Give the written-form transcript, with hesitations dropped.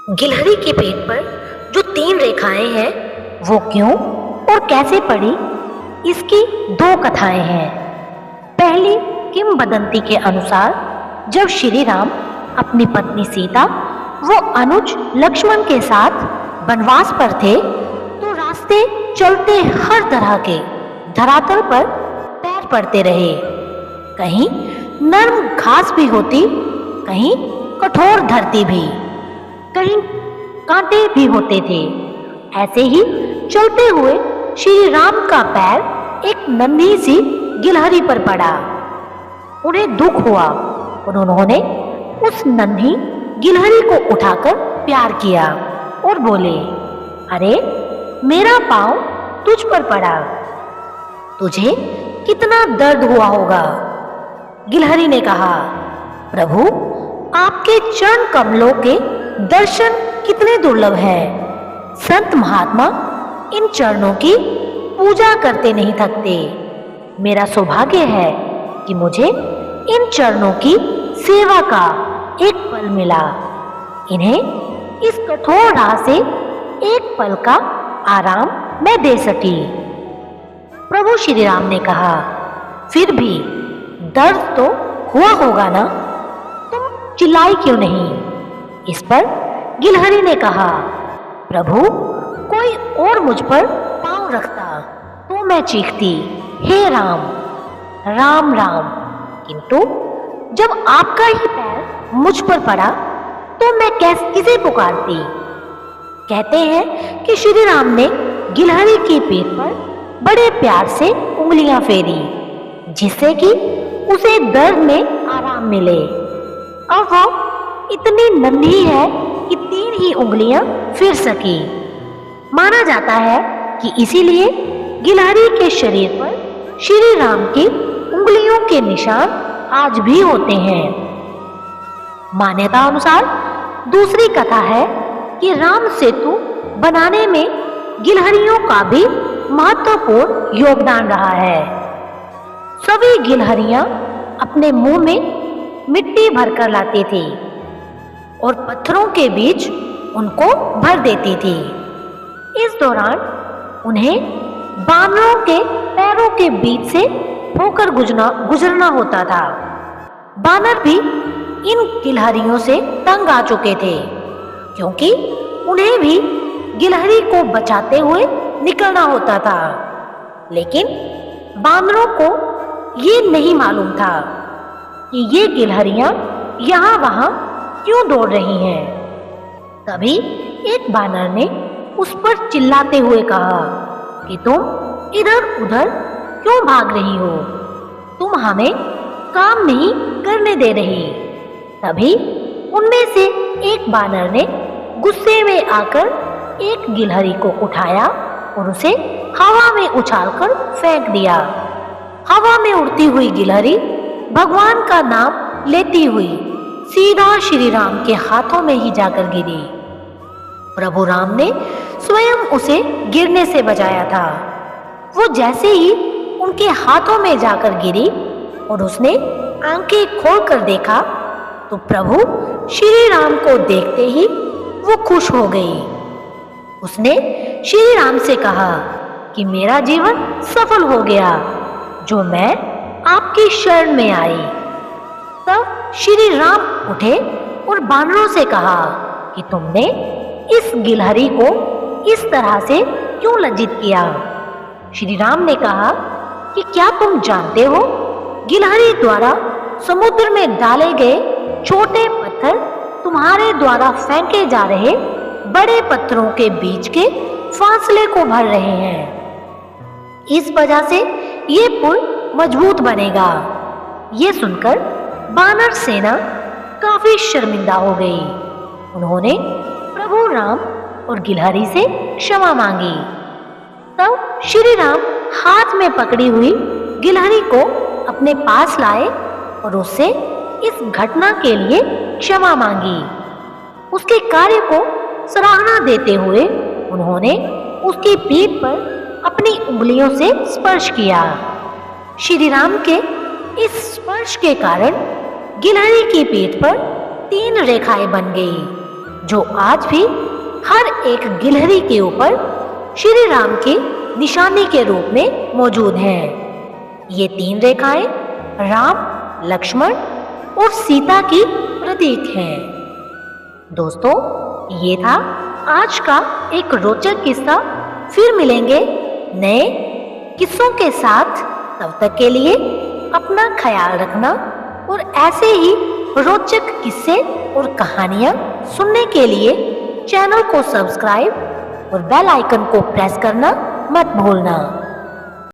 गिलहरी के पेट पर जो 3 रेखाएं हैं वो क्यों और कैसे पड़ी, इसकी 2 कथाएं हैं। पहली किंवदंती के अनुसार जब श्री राम अपनी पत्नी सीता वो अनुज लक्ष्मण के साथ वनवास पर थे तो रास्ते चलते हर तरह के धरातल पर पैर पड़ते रहे। कहीं नर्म घास भी होती, कहीं कठोर धरती भी, कहीं कांटे भी होते थे। ऐसे ही चलते हुए श्री राम का पैर एक नन्ही सी गिलहरी पर पड़ा। उन्हें दुख हुआ और उन्होंने उस नन्ही गिलहरी को उठाकर प्यार किया और बोले, अरे मेरा पांव तुझ पर पड़ा, तुझे कितना दर्द हुआ होगा। गिलहरी ने कहा, प्रभु आपके चरण कमलों के दर्शन कितने दुर्लभ है। संत महात्मा इन चरणों की पूजा करते नहीं थकते। मेरा सौभाग्य है कि मुझे इन चरणों की सेवा का एक पल मिला। इन्हें इस कठोर राह से एक पल का आराम मैं दे सकी। प्रभु श्री राम ने कहा, फिर भी दर्द तो हुआ होगा ना, तुम चिल्लाई क्यों नहीं। इस पर गिलहरी ने कहा, प्रभु कोई और मुझ पर पांव रखता तो मैं चीखती, हे राम राम राम, किंतु जब आपका ही पैर मुझ पर पड़ा तो मैं किसे पुकारती। कहते हैं कि श्री राम ने गिलहरी की पीठ पर बड़े प्यार से उंगलियां फेरी जिससे कि उसे दर्द में आराम मिले। अब वो इतनी नन्ही है कि 3 ही उंगलियां फिर सकी। माना जाता है कि इसीलिए गिलहरी के शरीर पर श्री राम की उंगलियों के निशान आज भी होते हैं। मान्यता अनुसार दूसरी कथा है कि राम सेतु बनाने में गिलहरियों का भी महत्वपूर्ण योगदान रहा है। सभी गिलहरियां अपने मुंह में मिट्टी भरकर लाती थी और पत्थरों के बीच उनको भर देती थी। इस दौरान उन्हें बानरों के पैरों के बीच से होकर गुजरना होता था। बानर भी इन गिलहरियों से तंग आ चुके थे क्योंकि उन्हें भी गिलहरी को बचाते हुए निकलना होता था। लेकिन बानरों को ये नहीं मालूम था कि ये गिलहरियां यहाँ वहाँ क्यों दौड़ रही हैं। तभी एक बानर ने उस पर चिल्लाते हुए कहा कि तुम इधर उधर क्यों भाग रही हो, तुम हमें काम नहीं करने दे रही। तभी उनमें से एक बानर ने गुस्से में आकर एक गिलहरी को उठाया और उसे हवा में उछालकर फेंक दिया। हवा में उड़ती हुई गिलहरी भगवान का नाम लेती हुई सीधा श्री राम के हाथों में ही जाकर गिरी। प्रभु राम ने स्वयं उसे गिरने से बचाया था। वो जैसे ही उनके हाथों में जाकर गिरी और उसने आंखें खोलकर देखा तो प्रभु श्री राम को देखते ही वो खुश हो गई। उसने श्री राम से कहा कि मेरा जीवन सफल हो गया जो मैं आपकी शरण में आई। तब श्री राम उठे और बानरों से कहा कि तुमने इस गिलहरी को इस तरह से क्यों लज्जित किया। श्री राम ने कहा कि क्या तुम जानते हो, गिलहरी द्वारा समुद्र में डाले गए छोटे पत्थर तुम्हारे द्वारा फेंके जा रहे बड़े पत्थरों के बीच के फासले को भर रहे हैं। इस वजह से ये पुल मजबूत बनेगा। ये सुनकर बानर सेना काफी शर्मिंदा हो गई। उन्होंने प्रभु राम और गिलहरी से क्षमा मांगी। तब श्री राम हाथ में पकड़ी हुई गिलहरी को अपने पास लाए और उससे इस घटना के लिए क्षमा मांगी। उसके कार्य को सराहना देते हुए उन्होंने उसकी पीठ पर अपनी उंगलियों से स्पर्श किया। श्री राम के इस स्पर्श के कारण गिलहरी की पीठ पर 3 रेखाएं बन गई जो आज भी हर एक गिलहरी के ऊपर श्री राम की निशानी के रूप में मौजूद हैं। ये 3 रेखाएं राम, लक्ष्मण और सीता की प्रतीक हैं। दोस्तों, ये था आज का एक रोचक किस्सा। फिर मिलेंगे नए किस्सों के साथ। तब तक के लिए अपना ख्याल रखना और ऐसे ही रोचक किस्से और कहानियां सुनने के लिए चैनल को सब्सक्राइब और बेल आइकन को प्रेस करना मत भूलना।